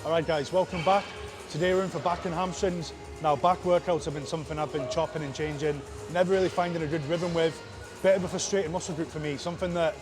Alright guys, welcome back. Today we're in for back and hamstrings. Now back workouts have been something I've been chopping and changing, never really finding a good rhythm with. Bit of a frustrating muscle group for me, something that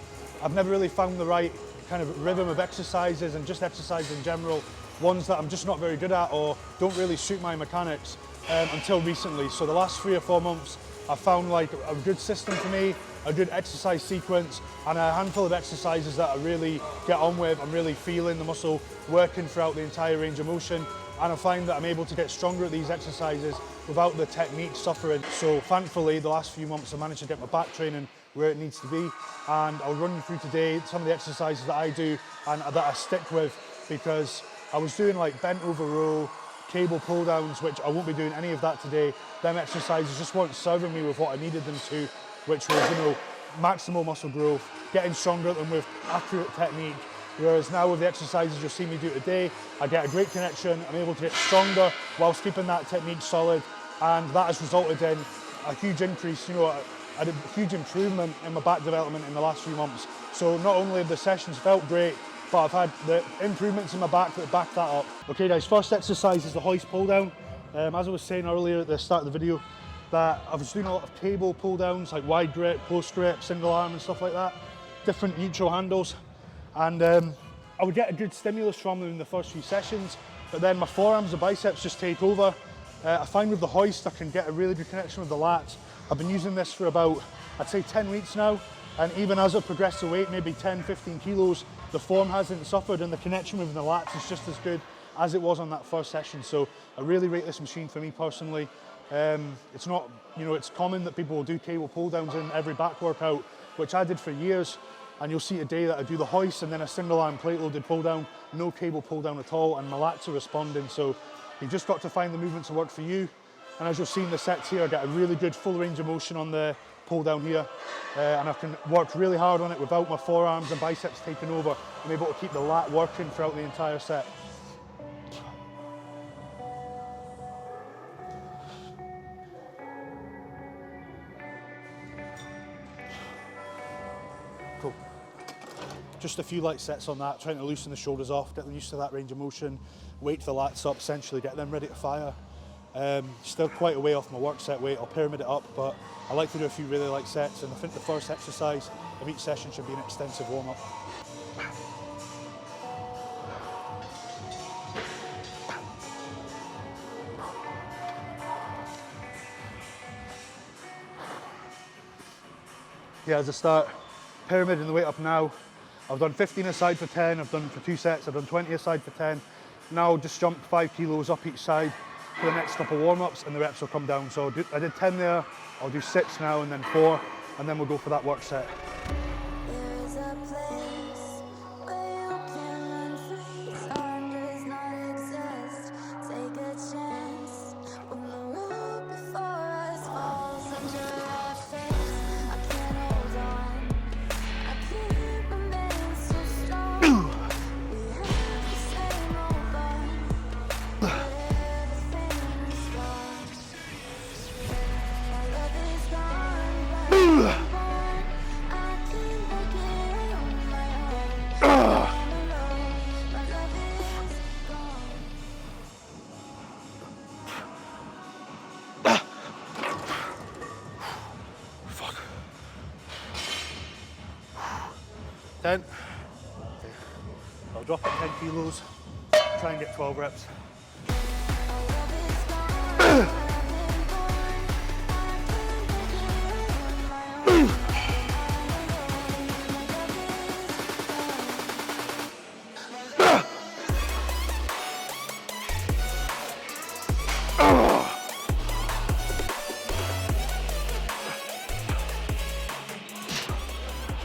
I've never really found the right kind of rhythm of exercises and just exercise in general. Ones that I'm just not very good at or don't really suit my mechanics until recently. So the last 3 or 4 months I found like a good system for me, a good exercise sequence and a handful of exercises that I really get on with. I'm really feeling the muscle working throughout the entire range of motion, and I find that I'm able to get stronger at these exercises without the technique suffering. So thankfully the last few months I managed to get my back training where it needs to be, and I'll run you through today some of the exercises that I do and that I stick with, because I was doing like bent over row, cable pull downs, which I won't be doing any of that today. Them exercises just weren't serving me with what I needed them to, which was, you know, maximal muscle growth, getting stronger at them with accurate technique. Whereas now with the exercises you'll see me do today, I get a great connection, I'm able to get stronger whilst keeping that technique solid, and that has resulted in a huge increase, you know, a huge improvement in my back development in the last few months. So not only have the sessions felt great, but I've had the improvements in my back that back that up. Okay guys, first exercise is the hoist pull down. As I was saying earlier at the start of the video, that I was doing a lot of cable pull downs, like wide grip, post grip, single arm and stuff like that, different neutral handles. And I would get a good stimulus from them in the first few sessions, but then my forearms and biceps just take over. I find with the hoist I can get a really good connection with the lats. I've been using this for about, I'd say 10 weeks now, and even as I've progressed to weight, maybe 10, 15 kilos, the form hasn't suffered and the connection with the lats is just as good as it was on that first session. So I really rate this machine for me personally. It's not, you know, it's common that people will do cable pull downs in every back workout, which I did for years. And you'll see today that I do the hoist and then a single arm plate loaded pull down, no cable pull down at all, and my lats are responding. So you've just got to find the movements that work for you. And as you'll see in the sets here, I get a really good full range of motion on the pull down here. And I can work really hard on it without my forearms and biceps taking over. I'm able to keep the lat working throughout the entire set. Cool. Just a few light sets on that, trying to loosen the shoulders off, get them used to that range of motion, wait the lats up, essentially get them ready to fire. Still quite a way off my work set weight, I'll pyramid it up, but I like to do a few really light sets, and I think the first exercise of each session should be an extensive warm-up. Yeah, as I start pyramiding the weight up now, I've done 15 aside for 10, I've done for 2 sets, I've done 20 aside for 10. Now I'll just jump 5 kilos up each side for the next couple of warm-ups and the reps will come down. So I did 10 there, I'll do 6 now and then 4, and then we'll go for that work set. I'll drop it 10 kilos, try and get 12 reps.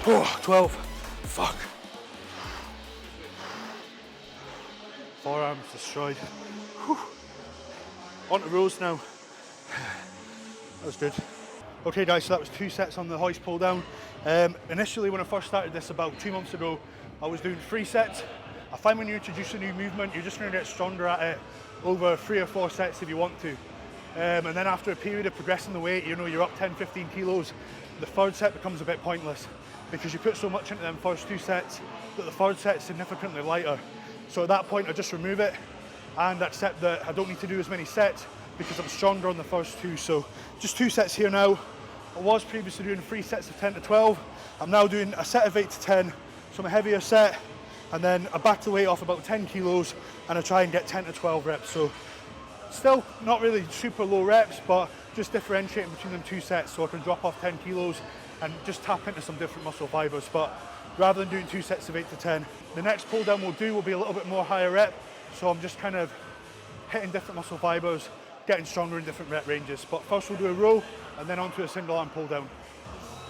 Oh, 12. Fuck. Forearms destroyed. Whew. On to rows now. That was good. Okay guys, so that was 2 sets on the hoist pull down. Initially when I first started this about 2 months ago, I was doing 3 sets. I find when you introduce a new movement, you're just going to get stronger at it over 3 or 4 sets if you want to. And then after a period of progressing the weight, you know, you're up 10, 15 kilos, the third set becomes a bit pointless because you put so much into them first 2 sets that the third set is significantly lighter. So at that point, I just remove it and accept that I don't need to do as many sets because I'm stronger on the first two. So just 2 sets here now. I was previously doing 3 sets of 10 to 12. I'm now doing a set of 8 to 10, so I'm a heavier set, and then I back the weight off about 10 kilos and I try and get 10 to 12 reps. So still not really super low reps, but just differentiating between them 2 sets so I can drop off 10 kilos and just tap into some different muscle fibers. But rather than doing 2 sets of 8 to 10, the next pull down we'll do will be a little bit more higher rep. So I'm just kind of hitting different muscle fibers, getting stronger in different rep ranges. But first we'll do a row and then onto a single arm pull down.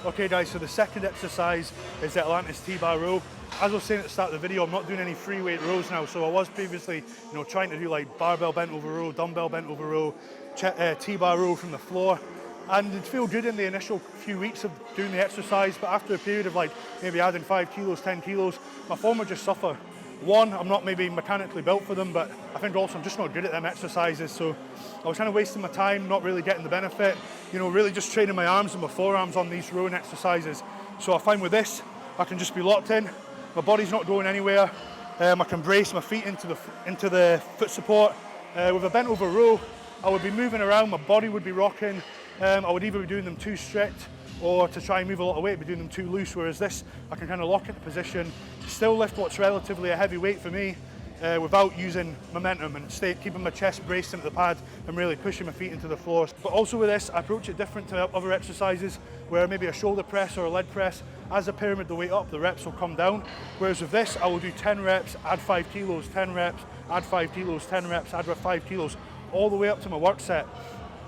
Okay guys, so the second exercise is the Atlantis T-bar row. As I was saying at the start of the video, I'm not doing any free weight rows now. So I was previously, trying to do like barbell bent over row, dumbbell bent over row, T-bar row from the floor. And it'd feel good in the initial few weeks of doing the exercise, but after a period of like maybe adding 5 kilos, 10 kilos, my form would just suffer. One, I'm not maybe mechanically built for them, but I think also I'm just not good at them exercises. So I was kind of wasting my time, not really getting the benefit, really just training my arms and my forearms on these rowing exercises. So I find with this, I can just be locked in, my body's not going anywhere, I can brace my feet into the foot support. With a bent over row, I would be moving around, my body would be rocking, I would either be doing them too strict or to try and move a lot of weight, be doing them too loose, whereas this, I can kind of lock into position, still lift what's relatively a heavy weight for me, without using momentum and keeping my chest braced into the pad and really pushing my feet into the floor. But also with this, I approach it different to other exercises where maybe a shoulder press or a leg press, as I pyramid the weight up, the reps will come down. Whereas with this, I will do 10 reps, add 5 kilos, 10 reps, add 5 kilos, 10 reps, add 5 kilos, all the way up to my work set.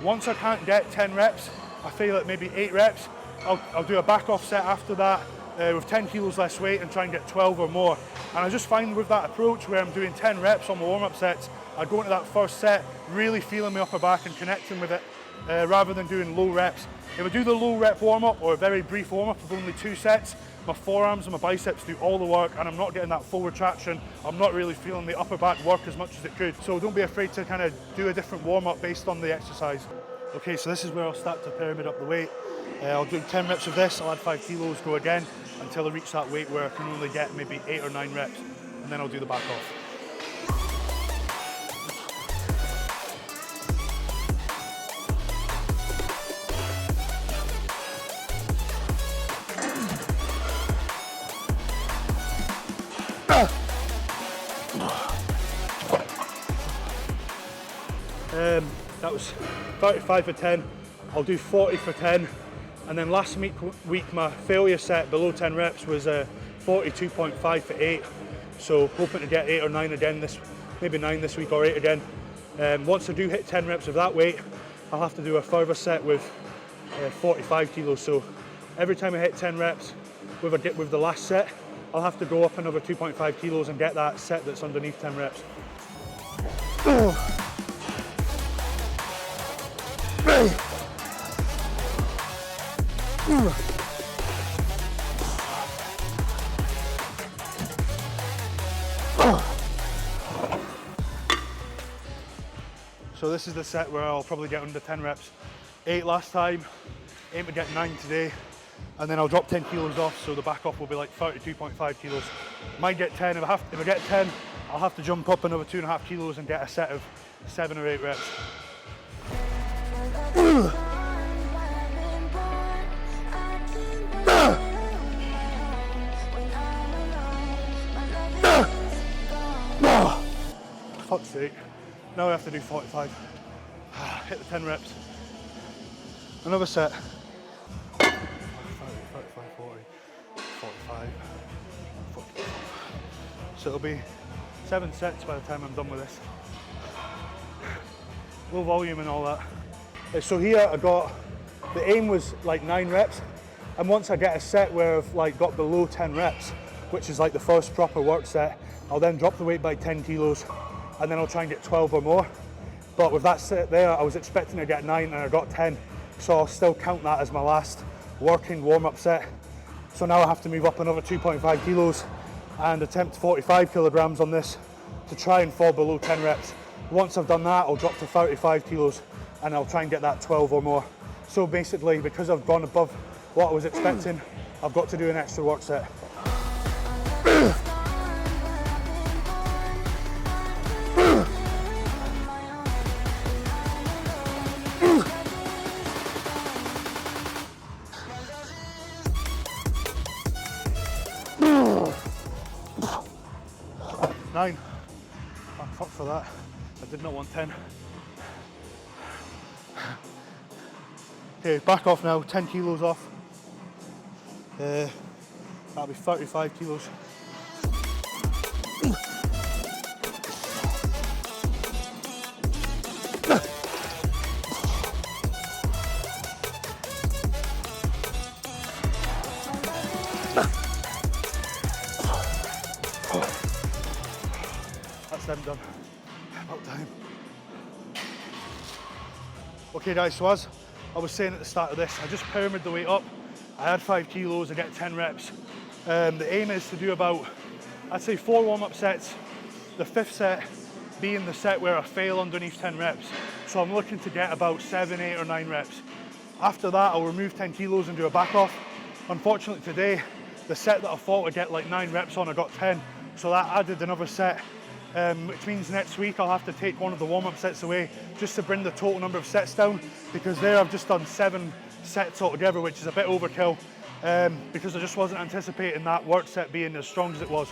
Once I can't get 10 reps, I fail at maybe 8 reps, I'll do a back off set after that with 10 kilos less weight and try and get 12 or more. And I just find with that approach where I'm doing 10 reps on my warm-up sets, I go into that first set really feeling my upper back and connecting with it rather than doing low reps. If I do the low rep warm-up or a very brief warm-up of only 2 sets, my forearms and my biceps do all the work and I'm not getting that full retraction. I'm not really feeling the upper back work as much as it could. So don't be afraid to kind of do a different warm-up based on the exercise. Okay, so this is where I'll start to pyramid up the weight. I'll do 10 reps of this, I'll add 5 kilos, go again until I reach that weight where I can only get maybe 8 or 9 reps, and then I'll do the back off. That was 35 for 10. I'll do 40 for 10. And then last week my failure set below 10 reps was 42.5 for 8. So hoping to get 8 or 9 again maybe 9 this week or 8 again. Once I do hit 10 reps of that weight, I'll have to do a further set with 45 kilos. So every time I hit 10 reps with the last set, I'll have to go up another 2.5 kilos and get that set that's underneath 10 reps. So this is the set where I'll probably get under 10 reps. 8 last time, aim to get 9 today, and then I'll drop 10 kilos off, so the back off will be like 32.5 kilos. Might get 10, if I get 10, I'll have to jump up another 2.5 kilos and get a set of 7 or 8 reps. Fuck's sake. Now I have to do 45. Hit the 10 reps. Another set. 30, 35, 40, 45, 45. So it'll be 7 sets by the time I'm done with this. Low volume and all that. So here I got, the aim was like 9 reps. And once I get a set where I've like got below 10 reps, which is like the first proper work set, I'll then drop the weight by 10 kilos. And then I'll try and get 12 or more. But with that set there, I was expecting to get 9 and I got 10. So I'll still count that as my last working warm-up set. So now I have to move up another 2.5 kilos and attempt 45 kilograms on this to try and fall below 10 reps. Once I've done that, I'll drop to 35 kilos and I'll try and get that 12 or more. So basically, because I've gone above what I was expecting, I've got to do an extra work set. 9. Thank fuck for that. I did not want 10. Okay, back off now, 10 kilos off. That'll be 35 kilos. That's them done. About time. Okay guys, so as I was saying at the start of this, I just pyramid the weight up. I had 5 kilos, I get 10 reps. The aim is to do about, I'd say 4 warm-up sets, the 5th set being the set where I fail underneath 10 reps. So I'm looking to get about 7, 8 or 9 reps. After that, I'll remove 10 kilos and do a back off. Unfortunately today, the set that I thought I'd get like 9 reps on, I got 10. So that added another set, which means next week I'll have to take one of the warm-up sets away just to bring the total number of sets down, because there I've just done 7 sets altogether, which is a bit overkill, because I just wasn't anticipating that work set being as strong as it was,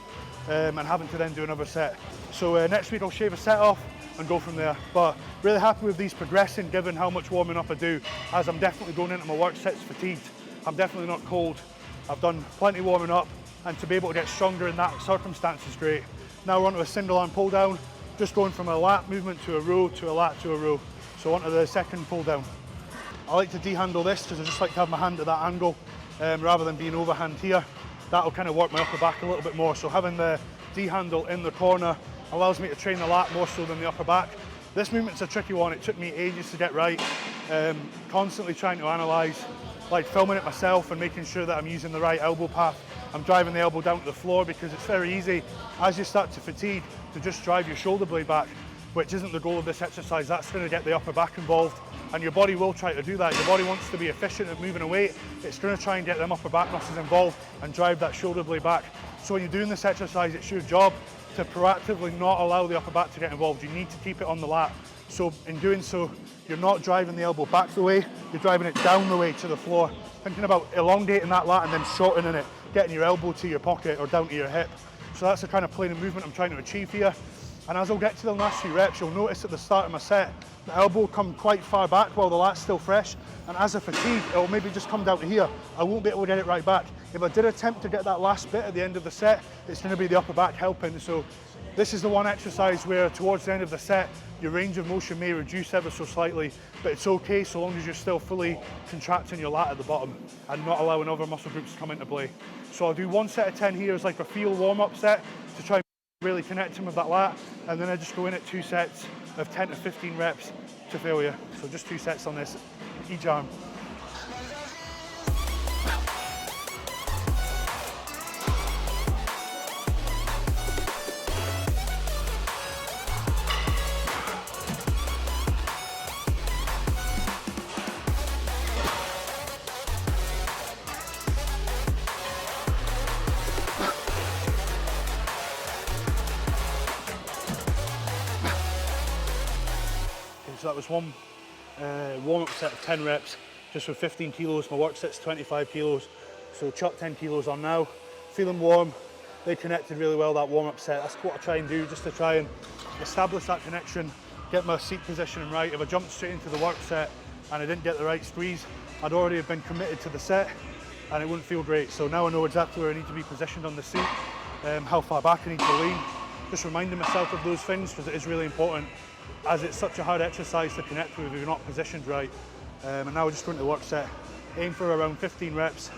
and having to then do another set. So next week I'll shave a set off and go from there. But really happy with these progressing, given how much warming up I do, as I'm definitely going into my work sets fatigued. I'm definitely not cold. I've done plenty warming up, and to be able to get stronger in that circumstance is great. Now we're onto a single arm pull down, just going from a lat movement to a row to a lat to a row. So onto the second pull down. I like to de-handle this because I just like to have my hand at that angle rather than being overhand here. That'll kind of work my upper back a little bit more. So having the D-handle in the corner allows me to train the lat more so than the upper back. This movement's a tricky one. It took me ages to get right. Constantly trying to analyse, like filming it myself and making sure that I'm using the right elbow path. I'm driving the elbow down to the floor because it's very easy as you start to fatigue to just drive your shoulder blade back, which isn't the goal of this exercise. That's going to get the upper back involved, and your body will try to do that. Your body wants to be efficient at moving a weight. It's going to try and get them upper back muscles involved and drive that shoulder blade back. So when you're doing this exercise, it's your job to proactively not allow the upper back to get involved. You need to keep it on the lat. So in doing so, you're not driving the elbow back the way, you're driving it down the way to the floor. Thinking about elongating that lat and then shortening it, getting your elbow to your pocket or down to your hip. So that's the kind of plane of movement I'm trying to achieve here. And as I'll get to the last few reps, you'll notice at the start of my set, the elbow will come quite far back while the lat's still fresh. And as I fatigue, it'll maybe just come down to here. I won't be able to get it right back. If I did attempt to get that last bit at the end of the set, it's going to be the upper back helping. So this is the one exercise where towards the end of the set, your range of motion may reduce ever so slightly, but it's okay so long as you're still fully contracting your lat at the bottom and not allowing other muscle groups to come into play. So I'll do one set of 10 here as like a feel warm-up set to try and really connect him with that lat, and then I just go in at 2 sets of 10 to 15 reps to failure. So just 2 sets on this, each arm. So that was one warm-up set of 10 reps, just with 15 kilos. My work set's 25 kilos, so chuck 10 kilos on now. Feeling warm, they connected really well, that warm-up set. That's what I try and do, just to try and establish that connection, get my seat positioning right. If I jumped straight into the work set and I didn't get the right squeeze, I'd already have been committed to the set and it wouldn't feel great. So now I know exactly where I need to be positioned on the seat, how far back I need to lean. Just reminding myself of those things because it is really important, as it's such a hard exercise to connect with if you're not positioned right. And now we're just going to the work set. Aim for around 15 reps,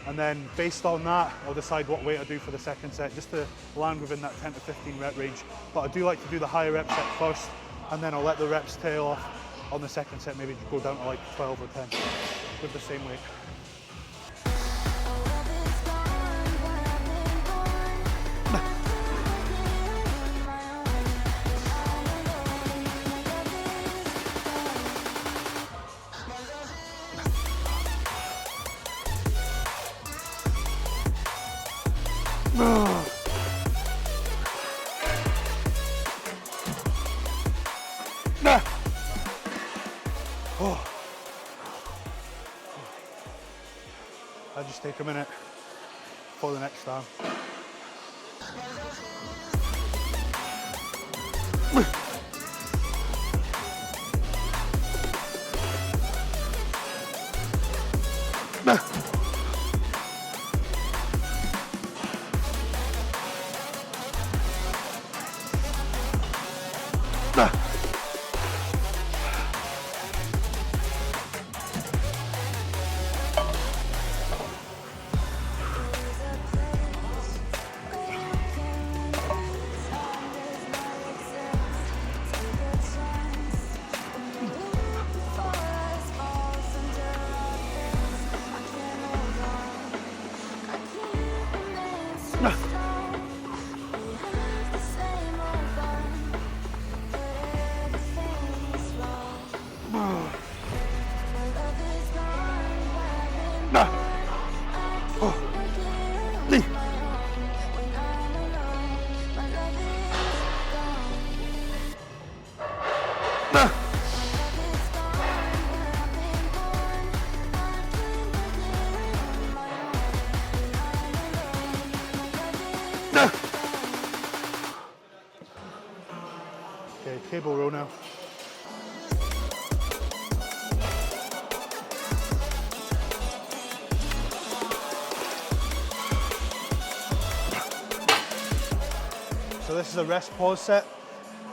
and then based on that, I'll decide what weight I do for the second set, just to land within that 10 to 15 rep range. But I do like to do the higher rep set first, and then I'll let the reps tail off on the second set, maybe go down to like 12 or 10 with the same weight. I'll just take a minute for the next arm. Okay, cable row now. So this is a rest pause set.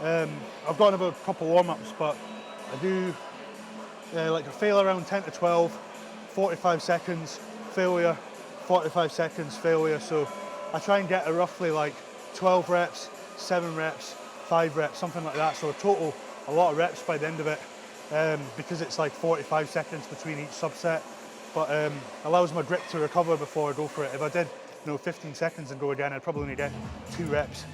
I've got another couple warm-ups, but I do like a fail around 10 to 12, 45 seconds, failure, 45 seconds, failure. So I try and get a roughly like 12 reps, 7 reps, 5 reps, something like that. So a total, a lot of reps by the end of it, because it's like 45 seconds between each subset, but allows my grip to recover before I go for it. If I did, 15 seconds and go again, I'd probably only get 2 reps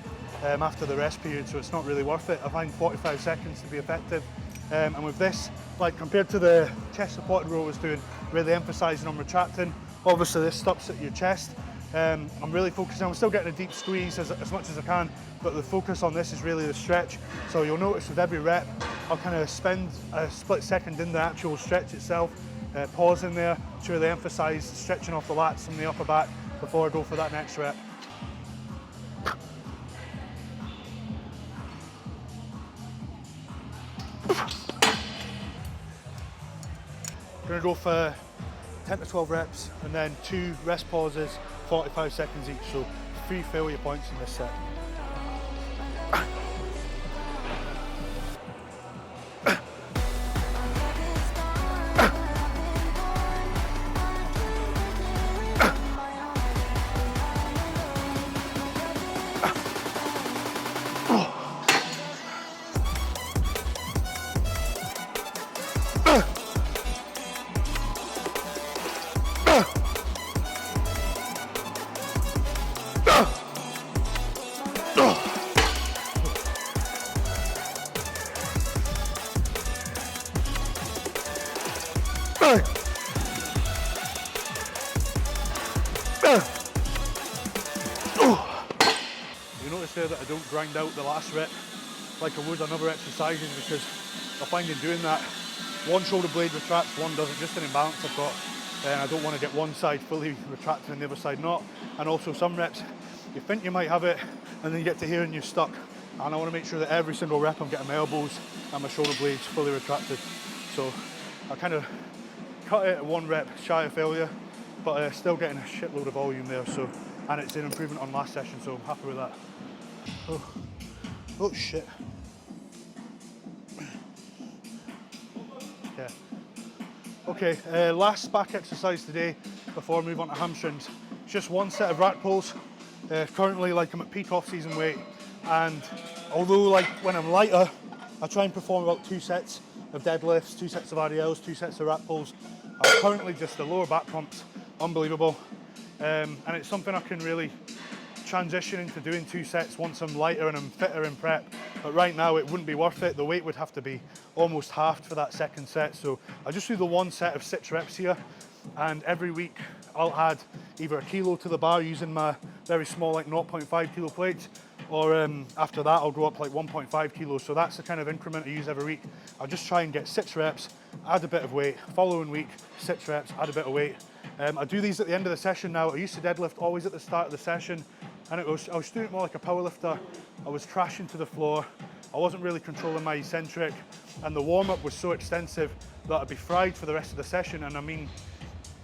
after the rest period, so it's not really worth it. I find 45 seconds to be effective. And with this, like compared to the chest supported row I was doing, really emphasizing on retracting. Obviously this stops at your chest. I'm really focusing, I'm still getting a deep squeeze as much as I can, but the focus on this is really the stretch. So you'll notice with every rep, I'll kind of spend a split second in the actual stretch itself, pause in there to really emphasize stretching off the lats from the upper back before I go for that next rep. We're going to go for 10 to 12 reps and then 2 rest pauses, 45 seconds each, so 3 failure points in this set. You notice there that I don't grind out the last rep like I would on other exercises, because I find in doing that, one shoulder blade retracts, one doesn't, just an imbalance I've got, and I don't want to get one side fully retracted and the other side not. And also some reps, you think you might have it, and then you get to here and you're stuck. And I want to make sure that every single rep I'm getting my elbows and my shoulder blades fully retracted. So I kind of cut it at 1 rep shy of failure, but still getting a shitload of volume there. So, and it's an improvement on last session, so I'm happy with that. Oh shit. Yeah. Okay, last back exercise today before I move on to hamstrings. It's just 1 set of rack pulls. Currently, like, I'm at peak off-season weight, and although like when I'm lighter, I try and perform about 2 sets of deadlifts, 2 sets of RDLs, 2 sets of rack pulls. I'm currently just the lower back pumps, unbelievable, and it's something I can really transition into doing 2 sets once I'm lighter and I'm fitter in prep. But right now it wouldn't be worth it. The weight would have to be almost halved for that second set. So I just do the 1 set of 6 reps here, and every week I'll add either a kilo to the bar using my very small like 0.5 kilo plates, or after that I'll go up like 1.5 kilos. So that's the kind of increment I use every week. I'll just try and get 6 reps, add a bit of weight, following week 6 reps, add a bit of weight. I do these at the end of the session now. I used to deadlift always at the start of the session, and I was doing it more like a power lifter. I was crashing to the floor, I wasn't really controlling my eccentric, and the warm-up was so extensive that I'd be fried for the rest of the session. And I mean,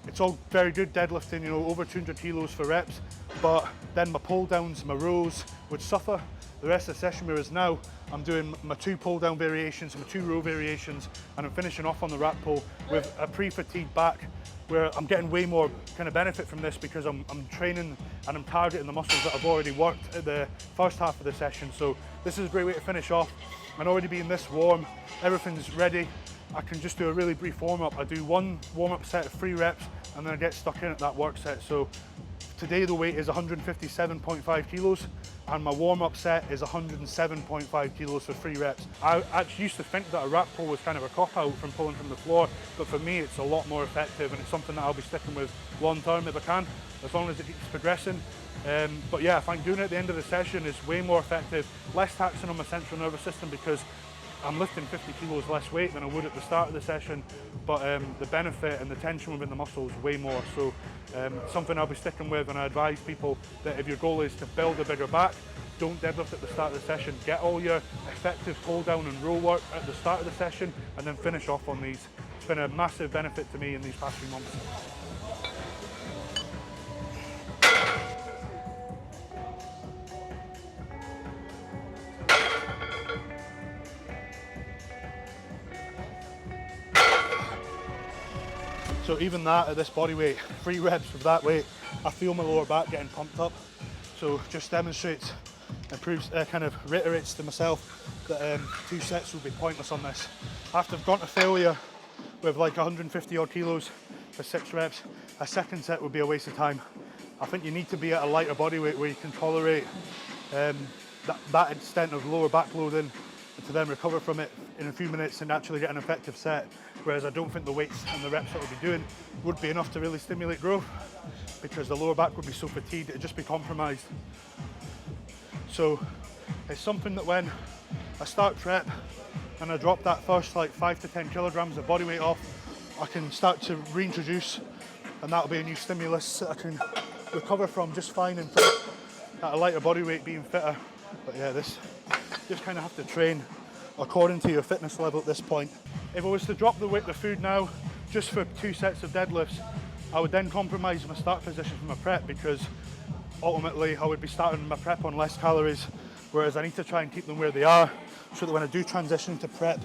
it's all very good deadlifting, you know, over 200 kilos for reps, but then my pull downs, my rows would suffer the rest of the session, whereas now I'm doing my 2 pull down variations, my 2 row variations, and I'm finishing off on the rack pull with a pre-fatigued back, where I'm getting way more kind of benefit from this because I'm training and I'm targeting the muscles that I've already worked at the first half of the session. So this is a great way to finish off. And already being this warm, everything's ready. I can just do a really brief warm-up. I do 1 warm-up set of 3 reps and then I get stuck in at that work set. So today the weight is 157.5 kilos and my warm-up set is 107.5 kilos for 3 reps. I actually used to think that a rack pull was kind of a cop-out from pulling from the floor, but for me it's a lot more effective and it's something that I'll be sticking with long-term if I can, as long as it keeps progressing. But yeah, I find doing it at the end of the session is way more effective, less taxing on my central nervous system because I'm lifting 50 kilos less weight than I would at the start of the session, but the benefit and the tension within the muscles way more. So something I'll be sticking with, and I advise people that if your goal is to build a bigger back, don't deadlift at the start of the session. Get all your effective pull down and row work at the start of the session and then finish off on these. It's been a massive benefit to me in these past few months. So even that at this body weight, 3 reps with that weight, I feel my lower back getting pumped up. So just demonstrates, improves, kind of reiterates to myself that 2 sets would be pointless on this. After I've gone to failure with like 150 odd kilos for 6 reps, a second set would be a waste of time. I think you need to be at a lighter body weight where you can tolerate that extent of lower back loading to then recover from it in a few minutes and actually get an effective set. Whereas I don't think the weights and the reps that we'll be doing would be enough to really stimulate growth because the lower back would be so fatigued, it'd just be compromised. So it's something that when I start prep and I drop that first like 5 to 10 kilograms of body weight off, I can start to reintroduce, and that'll be a new stimulus that I can recover from just fine and at a lighter body weight being fitter. But yeah, this just kind of have to train according to your fitness level at this point. If I was to drop the food now just for 2 sets of deadlifts, I would then compromise my start position for my prep because ultimately I would be starting my prep on less calories, whereas I need to try and keep them where they are so that when I do transition to prep,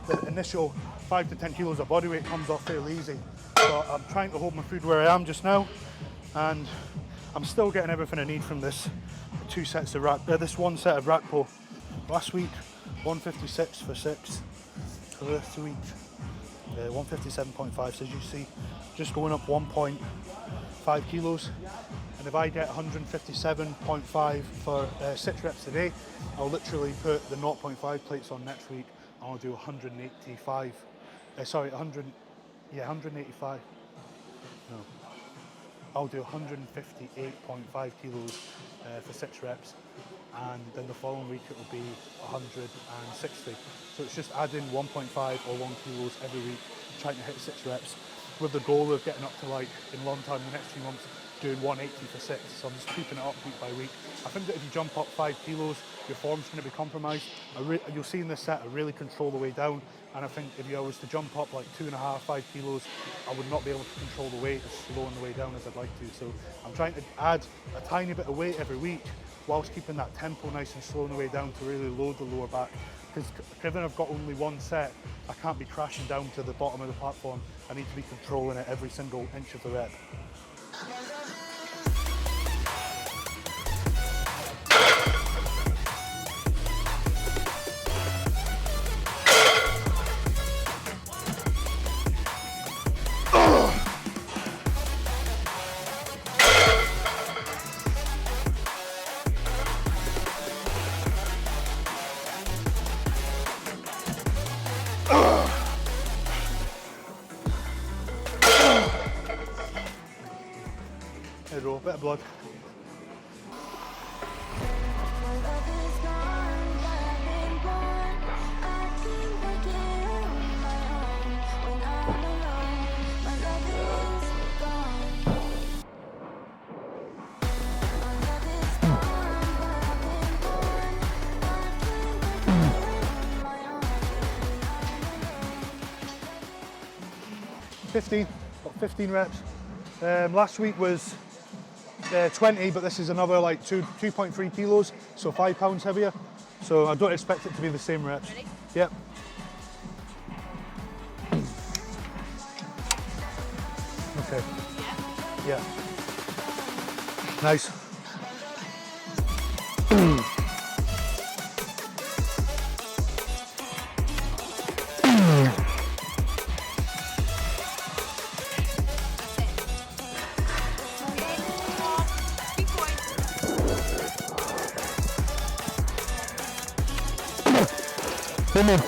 the initial 5 to 10 kilos of body weight comes off fairly easy. So I'm trying to hold my food where I am just now, and I'm still getting everything I need from this 2 sets of this 1 set of rack pull. Last week 156 for 6, for this week 157.5, so as you see, just going up 1.5 kilos. And if I get 157.5 for 6 reps today, I'll literally put the 0.5 plates on next week and I'll do 185, 185, no, I'll do 158.5 kilos for 6 reps. And then the following week it will be 160. So it's just adding 1.5 or 1 kilos every week, trying to hit 6 reps with the goal of getting up to, like, in long time, the next few months, doing 180 for 6. So I'm just keeping it up week by week. I think that if you jump up 5 kilos, your form's going to be compromised. You'll see in this set, I really control the way down. And I think if I was to jump up like 2.5, 5 kilos, I would not be able to control the weight as slow on the way down as I'd like to. So I'm trying to add a tiny bit of weight every week whilst keeping that tempo nice and slow on the way down to really load the lower back. Because given I've got only 1 set, I can't be crashing down to the bottom of the platform. I need to be controlling it every single inch of the rep. There we go, bit of blood. 15, about 15 reps. Last week was 20, but this is another like 2.3 kilos, so 5 pounds heavier. So I don't expect it to be the same reps. Ready? Yep. Okay. Yeah. Nice. Come on.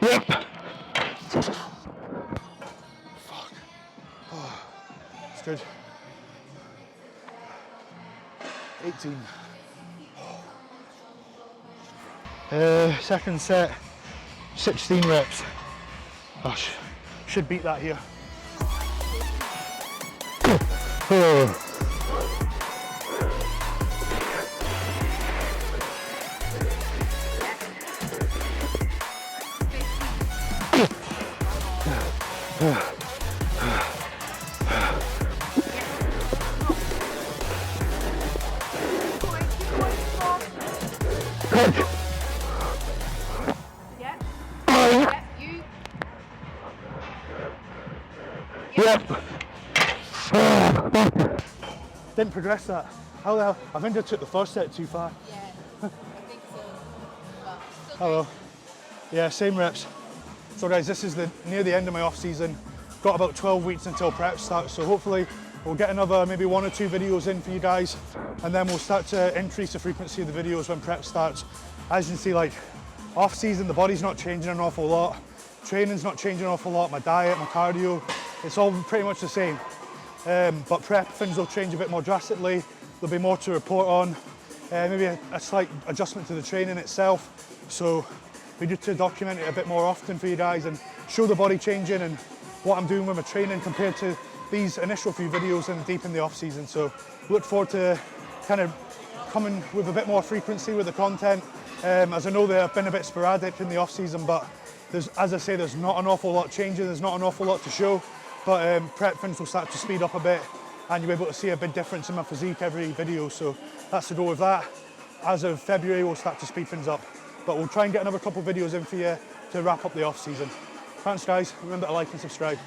Yep. Fuck. Oh, it's good. 18. Second set, 16 reps. Gosh, should beat that here. Oh. Yep. Didn't progress that. How the hell? I think I took the first set too far. Yeah, I think so. But still Oh well. Yeah, same reps. So guys, this is near the end of my off season. Got about 12 weeks until prep starts, so hopefully we'll get another maybe 1 or 2 videos in for you guys, and then we'll start to increase the frequency of the videos when prep starts. As you can see, like off season, the body's not changing an awful lot. Training's not changing an awful lot. My diet, my cardio, it's all pretty much the same. But prep, things will change a bit more drastically. There'll be more to report on. Maybe a slight adjustment to the training itself. So we need to document it a bit more often for you guys and show the body changing and what I'm doing with my training compared to these initial few videos and deep in the off season. So look forward to kind of coming with a bit more frequency with the content. As I know they have been a bit sporadic in the off season, but as I say, there's not an awful lot changing, there's not an awful lot to show, but prep things will start to speed up a bit and you'll be able to see a big difference in my physique every video. So that's the goal with that. As of February, we'll start to speed things up, but we'll try and get another couple of videos in for you to wrap up the off season. Thanks guys, remember to like and subscribe.